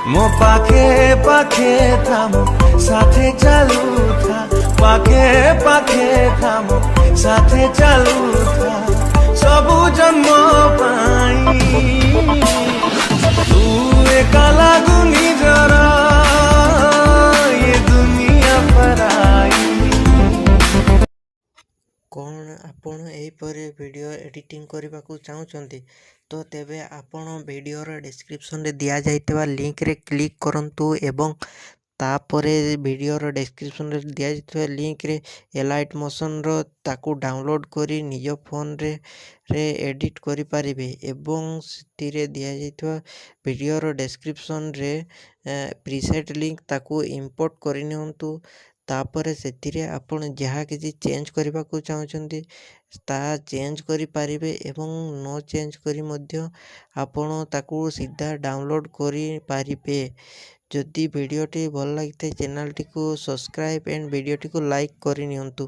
ମୋ ପାଖେ ପାଖେ ଥା ମୋ ସାଥେ ଚାଲୁଥା ପାଖେ ପାଖେ ଥା ମୋ ସାଥେ ଚାଲୁଥା ସବୁ ଜନ୍ମ ପାଇଁ ତୁ ଏକା ଲାଗୁନି ଜରା ଏ ଦୁନିଆ ପରାଇ। କ'ଣ ଆପଣ ଏହିପରି ଭିଡ଼ିଓ ଏଡ଼ିଟିଂ କରିବାକୁ ଚାହୁଁଛନ୍ତି ତ ତେବେ ଆପଣ ଭିଡ଼ିଓର ଡେସ୍କ୍ରିପସନ୍ରେ ଦିଆଯାଇଥିବା ଲିଙ୍କରେ କ୍ଲିକ୍ କରନ୍ତୁ ଏବଂ ତାପରେ ଭିଡ଼ିଓର ଡେସ୍କ୍ରିପସନ୍ରେ ଦିଆଯାଇଥିବା ଲିଙ୍କରେ ଏଲାଇଟ୍ ମୋସନ୍ର ତାକୁ ଡାଉନଲୋଡ଼୍ କରି ନିଜ ଫୋନ୍ରେ ଏଡ଼ିଟ୍ କରିପାରିବେ ଏବଂ ସେଥିରେ ଦିଆଯାଇଥିବା ଭିଡ଼ିଓର ଡେସ୍କ୍ରିପସନ୍ରେ ପ୍ରିସେଟ୍ ଲିଙ୍କ ତାକୁ ଇମ୍ପୋର୍ଟ କରିନିଅନ୍ତୁ। ତାପରେ ସେଥିରେ ଆପଣ ଯାହା କିଛି ଚେଞ୍ଜ କରିବାକୁ ଚାହୁଁଛନ୍ତି ତାହା ଚେଞ୍ଜ କରିପାରିବେ ଏବଂ ନ ଚେଞ୍ଜ କରି ମଧ୍ୟ ଆପଣ ତାକୁ ସିଧା ଡାଉନଲୋଡ଼୍ କରିପାରିବେ। ଯଦି ଭିଡ଼ିଓଟି ଭଲ ଲାଗିଥାଏ ଚ୍ୟାନେଲଟିକୁ ସବସ୍କ୍ରାଇବ୍ ଆଣ୍ଡ ଭିଡ଼ିଓଟିକୁ ଲାଇକ୍ କରିନିଅନ୍ତୁ।